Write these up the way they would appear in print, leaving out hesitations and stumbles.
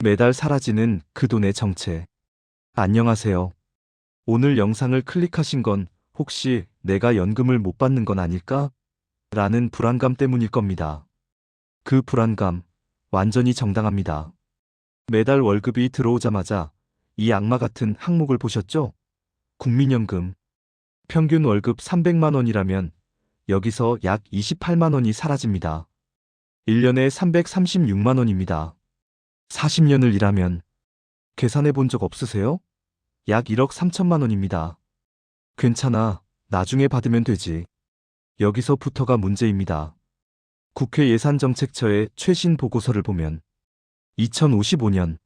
매달 사라지는 그 돈의 정체. 안녕하세요. 오늘 영상을 클릭하신 건 혹시 내가 연금을 못 받는 건 아닐까? 라는 불안감 때문일 겁니다. 그 불안감, 완전히 정당합니다. 매달 월급이 들어오자마자 이 악마 같은 항목을 보셨죠? 국민연금. 평균 월급 300만 원이라면 여기서 약 28만 원이 사라집니다. 1년에 336만 원입니다. 40년을 일하면 계산해 본 적 없으세요? 약 1억 3천만 원입니다. 괜찮아. 나중에 받으면 되지. 여기서부터가 문제입니다. 국회 예산정책처의 최신 보고서를 보면 2055년,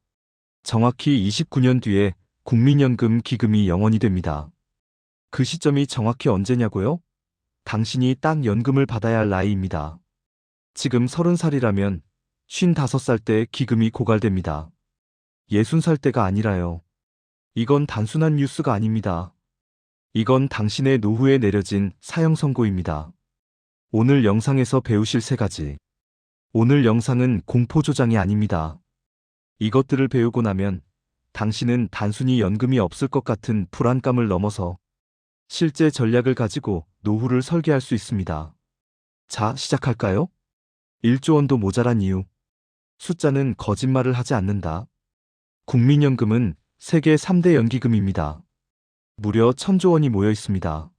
정확히 29년 뒤에 국민연금 기금이 영원이 됩니다. 그 시점이 정확히 언제냐고요? 당신이 딱 연금을 받아야 할 나이입니다. 지금 30살이라면 55살 때 기금이 고갈됩니다. 60살 때가 아니라요. 이건 단순한 뉴스가 아닙니다. 이건 당신의 노후에 내려진 사형 선고입니다. 오늘 영상에서 배우실 3가지. 오늘 영상은 공포조장이 아닙니다. 이것들을 배우고 나면 당신은 단순히 연금이 없을 것 같은 불안감을 넘어서 실제 전략을 가지고 노후를 설계할 수 있습니다. 자, 시작할까요? 1조 원도 모자란 이유. 숫자는 거짓말을 하지 않는다. 국민연금은 세계 3대 연기금입니다. 무려 1000조 원이 모여 있습니다.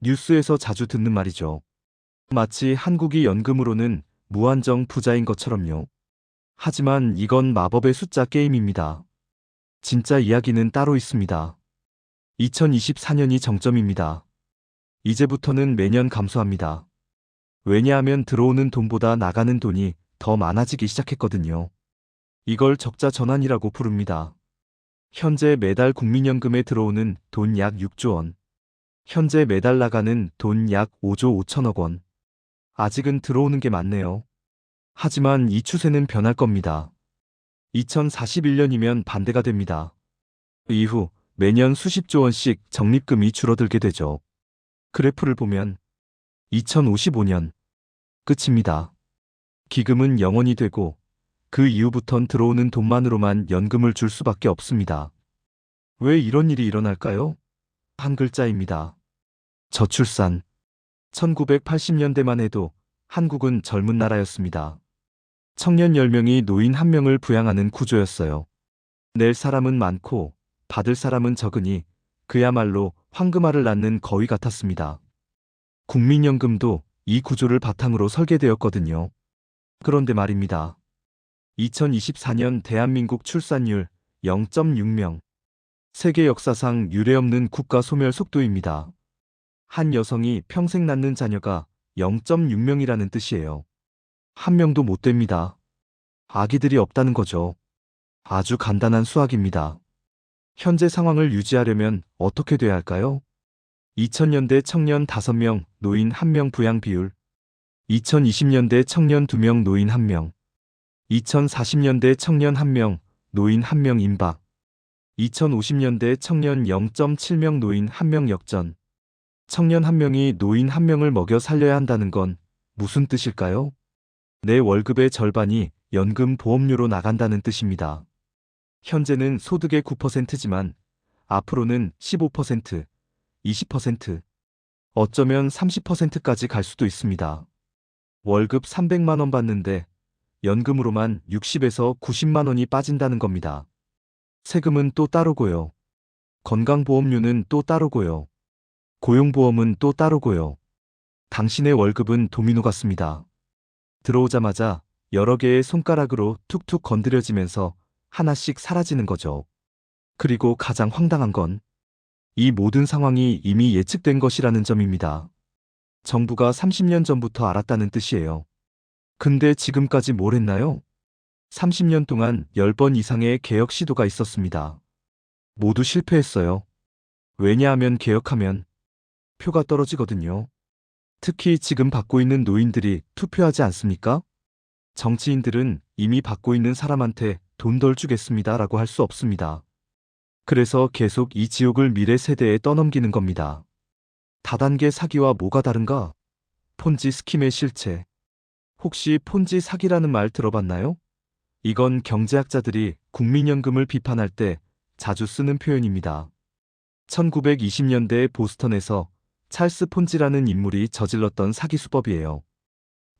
뉴스에서 자주 듣는 말이죠. 마치 한국이 연금으로는 무한정 부자인 것처럼요. 하지만 이건 마법의 숫자 게임입니다. 진짜 이야기는 따로 있습니다. 2024년이 정점입니다. 이제부터는 매년 감소합니다. 왜냐하면 들어오는 돈보다 나가는 돈이 더 많아지기 시작했거든요. 이걸 적자 전환이라고 부릅니다. 현재 매달 국민연금에 들어오는 돈 약 6조 원. 현재 매달 나가는 돈 약 5조 5천억 원. 아직은 들어오는 게 많네요. 하지만 이 추세는 변할 겁니다. 2041년이면 반대가 됩니다. 이후 매년 수십조 원씩 적립금이 줄어들게 되죠. 그래프를 보면 2055년 끝입니다. 기금은 영원이 되고 그 이후부턴 들어오는 돈만으로만 연금을 줄 수밖에 없습니다. 왜 이런 일이 일어날까요? 한 글자입니다. 저출산. 1980년대만 해도 한국은 젊은 나라였습니다. 청년 10명이 노인 1명을 부양하는 구조였어요. 낼 사람은 많고 받을 사람은 적으니 그야말로 황금알을 낳는 거위 같았습니다. 국민연금도 이 구조를 바탕으로 설계되었거든요. 그런데 말입니다. 2024년 대한민국 출산율 0.6명. 세계 역사상 유례없는 국가 소멸 속도입니다. 한 여성이 평생 낳는 자녀가 0.6명이라는 뜻이에요. 한 명도 못 됩니다. 아기들이 없다는 거죠. 아주 간단한 수학입니다. 현재 상황을 유지하려면 어떻게 돼야 할까요? 2000년대 청년 5명, 노인 1명 부양 비율. 2020년대 청년 2명, 노인 1명. 2040년대 청년 1명, 노인 1명 임박. 2050년대 청년 0.7명, 노인 1명 역전. 청년 1명이 노인 1명을 먹여 살려야 한다는 건 무슨 뜻일까요? 내 월급의 절반이 연금 보험료로 나간다는 뜻입니다. 현재는 소득의 9%지만 앞으로는 15%, 20%, 어쩌면 30%까지 갈 수도 있습니다. 월급 300만 원 받는데 연금으로만 60에서 90만 원이 빠진다는 겁니다. 세금은 또 따르고요. 건강보험료는 또 따르고요. 고용보험은 또 따르고요. 당신의 월급은 도미노 같습니다. 들어오자마자 여러 개의 손가락으로 툭툭 건드려지면서 하나씩 사라지는 거죠. 그리고 가장 황당한 건 이 모든 상황이 이미 예측된 것이라는 점입니다. 정부가 30년 전부터 알았다는 뜻이에요. 근데 지금까지 뭘 했나요? 30년 동안 10번 이상의 개혁 시도가 있었습니다. 모두 실패했어요. 왜냐하면 개혁하면 표가 떨어지거든요. 특히 지금 받고 있는 노인들이 투표하지 않습니까? 정치인들은 이미 받고 있는 사람한테 돈 덜 주겠습니다 라고 할 수 없습니다. 그래서 계속 이 지옥을 미래 세대에 떠넘기는 겁니다. 다단계 사기와 뭐가 다른가? 폰지 스킴의 실체. 혹시 폰지 사기라는 말 들어봤나요? 이건 경제학자들이 국민연금을 비판할 때 자주 쓰는 표현입니다. 1920년대 보스턴에서 찰스 폰지라는 인물이 저질렀던 사기 수법이에요.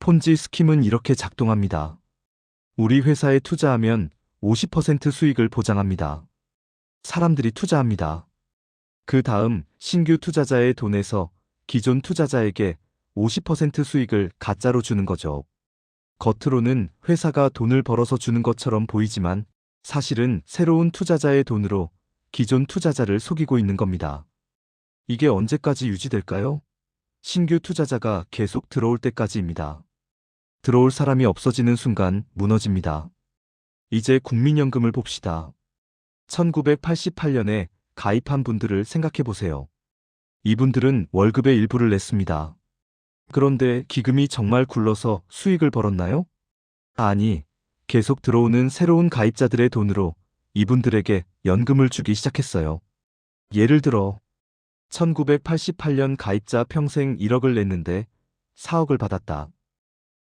폰지 스킴은 이렇게 작동합니다. 우리 회사에 투자하면 50% 수익을 보장합니다. 사람들이 투자합니다. 그 다음 신규 투자자의 돈에서 기존 투자자에게 50% 수익을 가짜로 주는 거죠. 겉으로는 회사가 돈을 벌어서 주는 것처럼 보이지만 사실은 새로운 투자자의 돈으로 기존 투자자를 속이고 있는 겁니다. 이게 언제까지 유지될까요? 신규 투자자가 계속 들어올 때까지입니다. 들어올 사람이 없어지는 순간 무너집니다. 이제 국민연금을 봅시다. 1988년에 가입한 분들을 생각해 보세요. 이분들은 월급의 일부를 냈습니다. 그런데 기금이 정말 굴러서 수익을 벌었나요? 아니, 계속 들어오는 새로운 가입자들의 돈으로 이분들에게 연금을 주기 시작했어요. 예를 들어 1988년 가입자 평생 1억을 냈는데 4억을 받았다.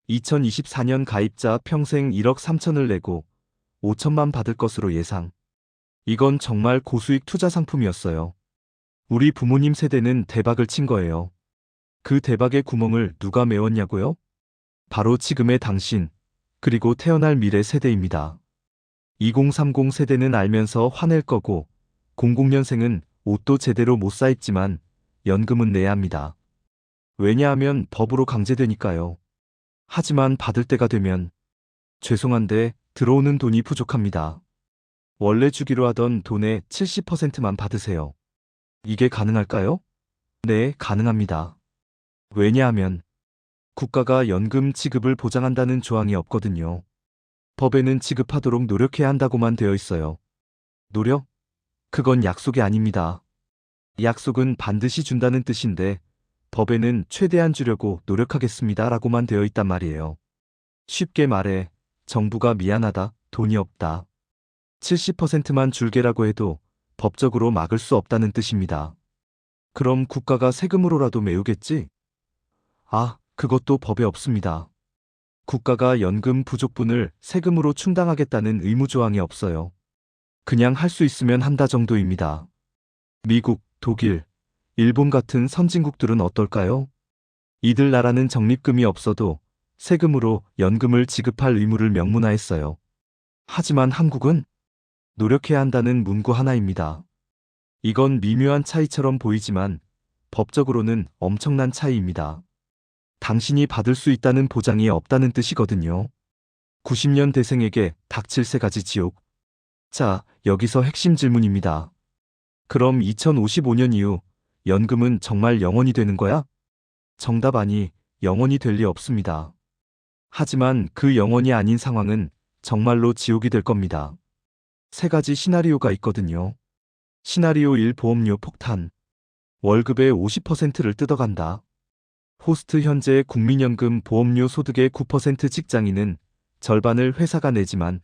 2024년 가입자 평생 1억 3천을 내고 5천만 받을 것으로 예상. 이건 정말 고수익 투자 상품이었어요. 우리 부모님 세대는 대박을 친 거예요. 그 대박의 구멍을 누가 메웠냐고요? 바로 지금의 당신, 그리고 태어날 미래 세대입니다. 2030 세대는 알면서 화낼 거고 00년생은 옷도 제대로 못 사입지만 연금은 내야 합니다. 왜냐하면 법으로 강제되니까요. 하지만 받을 때가 되면 죄송한데 들어오는 돈이 부족합니다. 원래 주기로 하던 돈의 70%만 받으세요. 이게 가능할까요? 네, 가능합니다. 왜냐하면 국가가 연금 지급을 보장한다는 조항이 없거든요. 법에는 지급하도록 노력해야 한다고만 되어 있어요. 노력? 그건 약속이 아닙니다. 약속은 반드시 준다는 뜻인데 법에는 최대한 주려고 노력하겠습니다 라고만 되어 있단 말이에요. 쉽게 말해 정부가 미안하다, 돈이 없다. 70%만 줄게라고 해도 법적으로 막을 수 없다는 뜻입니다. 그럼 국가가 세금으로라도 메우겠지? 아, 그것도 법에 없습니다. 국가가 연금 부족분을 세금으로 충당하겠다는 의무조항이 없어요. 그냥 할 수 있으면 한다 정도입니다. 미국, 독일, 일본 같은 선진국들은 어떨까요? 이들 나라는 적립금이 없어도 세금으로 연금을 지급할 의무를 명문화했어요. 하지만 한국은 노력해야 한다는 문구 하나입니다. 이건 미묘한 차이처럼 보이지만 법적으로는 엄청난 차이입니다. 당신이 받을 수 있다는 보장이 없다는 뜻이거든요. 90년대생에게 닥칠 세 가지 지옥. 자, 여기서 핵심 질문입니다. 그럼 2055년 이후 연금은 정말 영원히 되는 거야? 정답 아니, 영원히 될 리 없습니다. 하지만 그 영원이 아닌 상황은 정말로 지옥이 될 겁니다. 세 가지 시나리오가 있거든요. 시나리오 1 보험료 폭탄. 월급의 50%를 뜯어간다. 호스트 현재 국민연금 보험료 소득의 9% 직장인은 절반을 회사가 내지만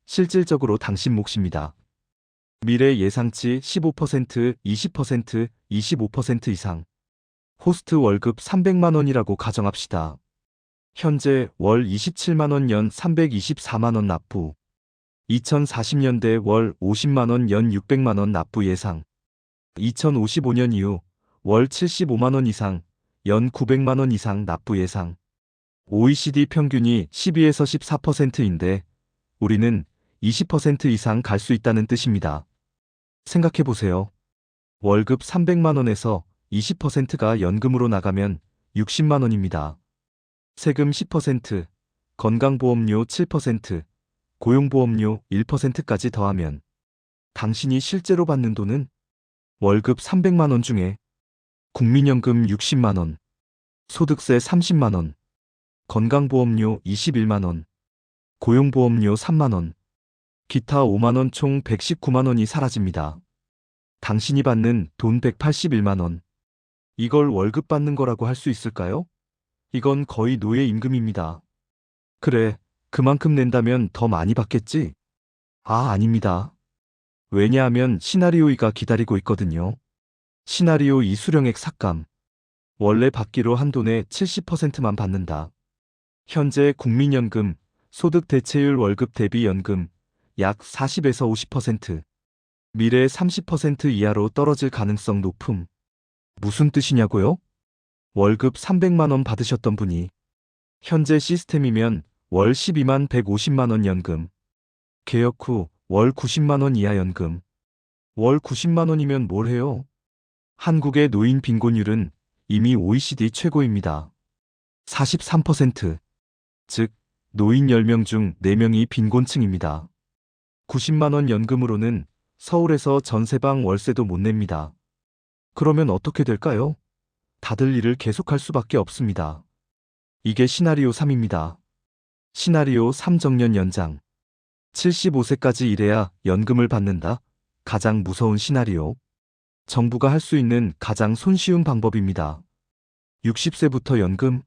실질적으로 당신 몫입니다. 미래 예상치 15%, 20%, 25% 이상. 호스트 월급 300만 원이라고 가정합시다. 현재 월 27만 원 연 324만 원 납부. 2040년대 월 50만 원 연 600만 원 납부 예상. 2055년 이후 월 75만 원 이상 연 900만 원 이상 납부 예상. OECD 평균이 12에서 14%인데 우리는 20% 이상 갈 수 있다는 뜻입니다. 생각해 보세요. 월급 300만 원에서 20%가 연금으로 나가면 60만 원입니다. 세금 10%, 건강보험료 7%, 고용보험료 1%까지 더하면 당신이 실제로 받는 돈은 월급 300만 원 중에 국민연금 60만 원, 소득세 30만 원, 건강보험료 21만 원, 고용보험료 3만 원, 기타 5만 원 총 119만 원이 사라집니다. 당신이 받는 돈 181만 원. 이걸 월급 받는 거라고 할 수 있을까요? 이건 거의 노예 임금입니다. 그래, 그만큼 낸다면 더 많이 받겠지? 아, 아닙니다. 왜냐하면 시나리오 2가 기다리고 있거든요. 시나리오 2 수령액 삭감. 원래 받기로 한 돈의 70%만 받는다. 현재 국민연금 소득 대체율 월급 대비 연금 약 40에서 50%, 미래 30% 이하로 떨어질 가능성 높음. 무슨 뜻이냐고요? 월급 300만 원 받으셨던 분이 현재 시스템이면 월 12만 150만 원 연금, 개혁 후 월 90만 원 이하 연금. 월 90만 원이면 뭘 해요? 한국의 노인 빈곤율은 이미 OECD 최고입니다. 43%. 즉, 노인 10명 중 4명이 빈곤층입니다. 90만 원 연금으로는 서울에서 전세방 월세도 못 냅니다. 그러면 어떻게 될까요? 다들 일을 계속할 수밖에 없습니다. 이게 시나리오 3입니다. 시나리오 3 정년 연장. 75세까지 일해야 연금을 받는다. 가장 무서운 시나리오. 정부가 할 수 있는 가장 손쉬운 방법입니다. 60세부터 연금?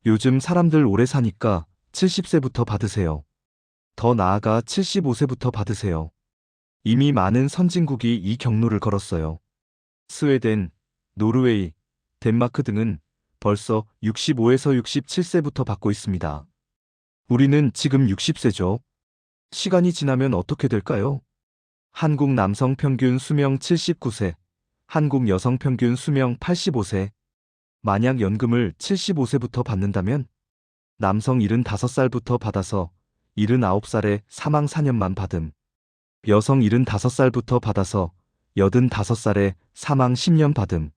요즘 사람들 오래 사니까 70세부터 받으세요. 더 나아가 75세부터 받으세요. 이미 많은 선진국이 이 경로를 걸었어요. 스웨덴, 노르웨이, 덴마크 등은 벌써 65에서 67세부터 받고 있습니다. 우리는 지금 60세죠. 시간이 지나면 어떻게 될까요? 한국 남성 평균 수명 79세, 한국 여성 평균 수명 85세. 만약 연금을 75세부터 받는다면 남성 75살부터 받아서 79살에 사망 4년만 받음. 여성 75살부터 받아서 85살에 사망 10년 받음.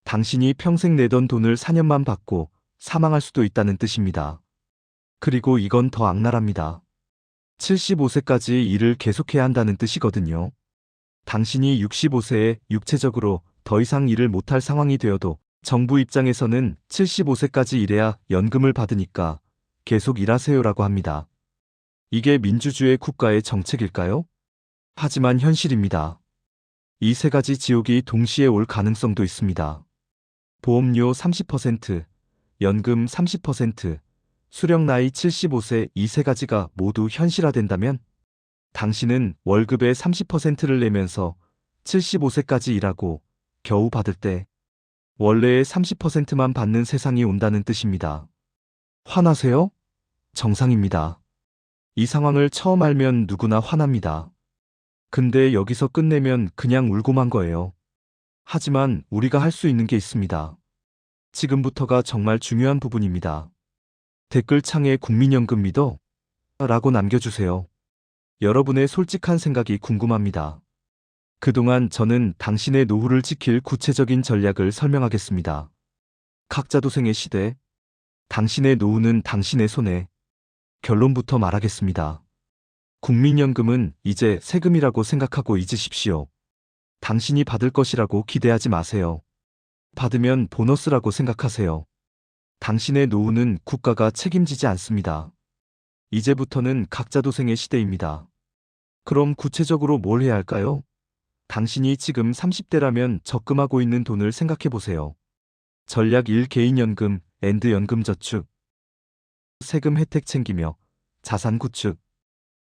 당신이 평생 내던 돈을 4년만 받고 사망할 수도 있다는 뜻입니다. 그리고 이건 더 악랄합니다. 75세까지 일을 계속해야 한다는 뜻이거든요. 당신이 65세에 육체적으로 더 이상 일을 못할 상황이 되어도 정부 입장에서는 75세까지 일해야 연금을 받으니까 계속 일하세요라고 합니다. 이게 민주주의 국가의 정책일까요? 하지만 현실입니다. 이 세 가지 지옥이 동시에 올 가능성도 있습니다. 보험료 30%, 연금 30%, 수령 나이 75세 이 세 가지가 모두 현실화된다면 당신은 월급의 30%를 내면서 75세까지 일하고 겨우 받을 때 원래의 30%만 받는 세상이 온다는 뜻입니다. 화나세요? 정상입니다. 이 상황을 처음 알면 누구나 화납니다. 근데 여기서 끝내면 그냥 울고만 거예요. 하지만 우리가 할 수 있는 게 있습니다. 지금부터가 정말 중요한 부분입니다. 댓글창에 국민연금 믿어? 라고 남겨주세요. 여러분의 솔직한 생각이 궁금합니다. 그동안 저는 당신의 노후를 지킬 구체적인 전략을 설명하겠습니다. 각자도생의 시대. 당신의 노후는 당신의 손에. 결론부터 말하겠습니다. 국민연금은 이제 세금이라고 생각하고 잊으십시오. 당신이 받을 것이라고 기대하지 마세요. 받으면 보너스라고 생각하세요. 당신의 노후는 국가가 책임지지 않습니다. 이제부터는 각자도생의 시대입니다. 그럼 구체적으로 뭘 해야 할까요? 당신이 지금 30대라면 적금하고 있는 돈을 생각해 보세요. 전략 1 개인연금, 앤드 연금저축. 세금 혜택 챙기며 자산 구축.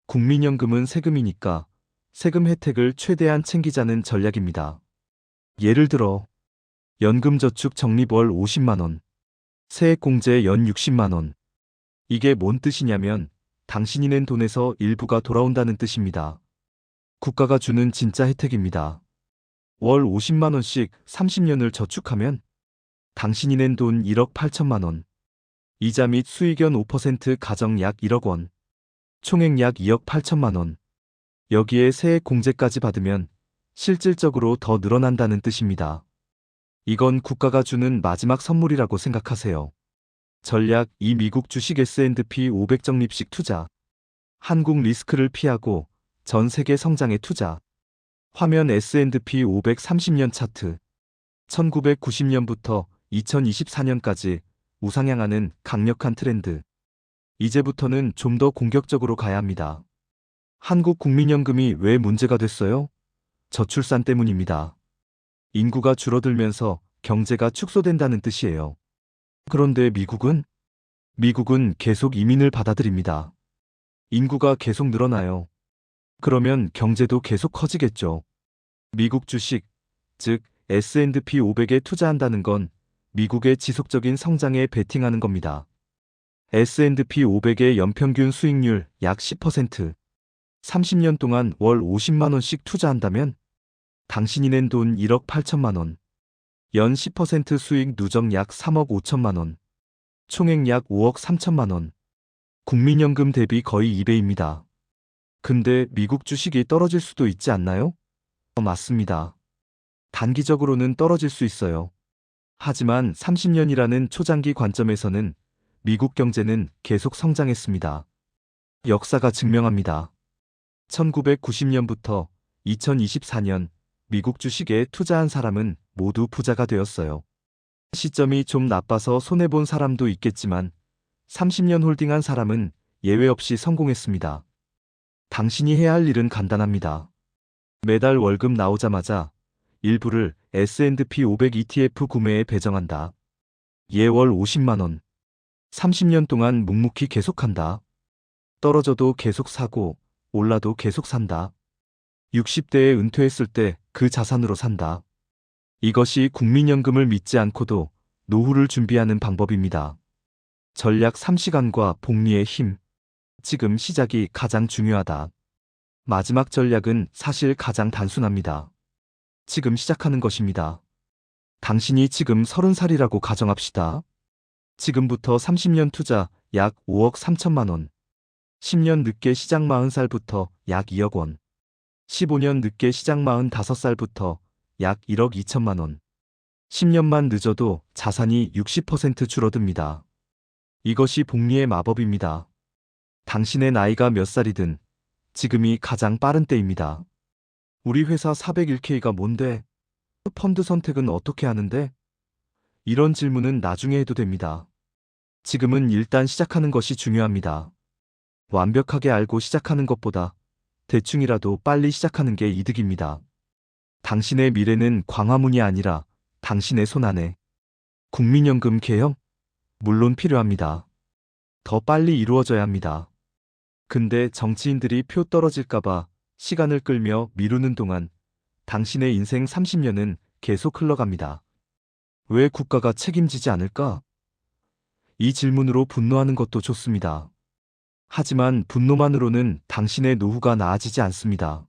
국민연금은 세금이니까 세금 혜택을 최대한 챙기자는 전략입니다. 예를 들어 연금저축 적립 월 50만 원. 세액공제 연 60만 원. 이게 뭔 뜻이냐면 당신이 낸 돈에서 일부가 돌아온다는 뜻입니다. 국가가 주는 진짜 혜택입니다. 월 50만 원씩 30년을 저축하면 당신이 낸 돈 1억 8천만 원. 이자 및 수익연 5% 가정 약 1억 원. 총액 약 2억 8천만 원. 여기에 세액공제까지 받으면 실질적으로 더 늘어난다는 뜻입니다. 이건 국가가 주는 마지막 선물이라고 생각하세요. 전략 2 미국 주식 S&P 500 적립식 투자. 한국 리스크를 피하고 전 세계 성장에 투자. 화면 S&P 500 30년 차트. 1990년부터 2024년까지 우상향하는 강력한 트렌드. 이제부터는 좀 더 공격적으로 가야 합니다. 한국 국민연금이 왜 문제가 됐어요? 저출산 때문입니다. 인구가 줄어들면서 경제가 축소된다는 뜻이에요. 그런데 미국은? 미국은 계속 이민을 받아들입니다. 인구가 계속 늘어나요. 그러면 경제도 계속 커지겠죠. 미국 주식, 즉 S&P 500에 투자한다는 건 미국의 지속적인 성장에 베팅하는 겁니다. S&P 500의 연평균 수익률 약 10%, 30년 동안 월 50만 원씩 투자한다면 당신이 낸 돈 1억 8천만 원, 연 10% 수익 누적 약 3억 5천만 원, 총액 약 5억 3천만 원, 국민연금 대비 거의 2배입니다. 근데 미국 주식이 떨어질 수도 있지 않나요? 맞습니다. 단기적으로는 떨어질 수 있어요. 하지만 30년이라는 초장기 관점에서는 미국 경제는 계속 성장했습니다. 역사가 증명합니다. 1990년부터 2024년 미국 주식에 투자한 사람은 모두 부자가 되었어요. 시점이 좀 나빠서 손해본 사람도 있겠지만 30년 홀딩한 사람은 예외 없이 성공했습니다. 당신이 해야 할 일은 간단합니다. 매달 월급 나오자마자 일부를 S&P 500 ETF 구매에 배정한다. 예월 50만 원. 30년 동안 묵묵히 계속한다. 떨어져도 계속 사고 올라도 계속 산다. 60대에 은퇴했을 때 그 자산으로 산다. 이것이 국민연금을 믿지 않고도 노후를 준비하는 방법입니다. 전략 3시간과 복리의 힘. 지금 시작이 가장 중요하다. 마지막 전략은 사실 가장 단순합니다. 지금 시작하는 것입니다. 당신이 지금 30살이라고 가정합시다. 지금부터 30년 투자 약 5억 3천만 원. 10년 늦게 시작 40살부터 약 2억 원. 15년 늦게 시작 45살부터 약 1억 2천만 원. 10년만 늦어도 자산이 60% 줄어듭니다. 이것이 복리의 마법입니다. 당신의 나이가 몇 살이든 지금이 가장 빠른 때입니다. 우리 회사 401k가 뭔데? 펀드 선택은 어떻게 하는데? 이런 질문은 나중에 해도 됩니다. 지금은 일단 시작하는 것이 중요합니다. 완벽하게 알고 시작하는 것보다 대충이라도 빨리 시작하는 게 이득입니다. 당신의 미래는 광화문이 아니라 당신의 손 안에. 국민연금 개혁? 물론 필요합니다. 더 빨리 이루어져야 합니다. 근데 정치인들이 표 떨어질까봐 시간을 끌며 미루는 동안 당신의 인생 30년은 계속 흘러갑니다. 왜 국가가 책임지지 않을까? 이 질문으로 분노하는 것도 좋습니다. 하지만 분노만으로는 당신의 노후가 나아지지 않습니다.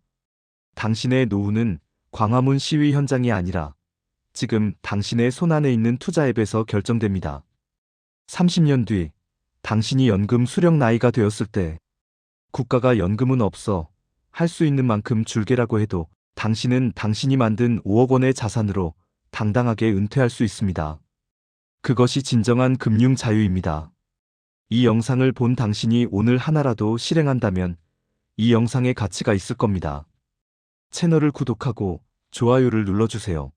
당신의 노후는 광화문 시위 현장이 아니라 지금 당신의 손안에 있는 투자 앱에서 결정됩니다. 30년 뒤 당신이 연금 수령 나이가 되었을 때 국가가 연금은 없어 할 수 있는 만큼 줄게라고 해도 당신은 당신이 만든 5억 원의 자산으로 당당하게 은퇴할 수 있습니다. 그것이 진정한 금융 자유입니다. 이 영상을 본 당신이 오늘 하나라도 실행한다면 이 영상에 가치가 있을 겁니다. 채널을 구독하고 좋아요를 눌러주세요.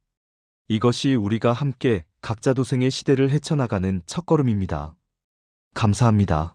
이것이 우리가 함께 각자 도생의 시대를 헤쳐나가는 첫걸음입니다. 감사합니다.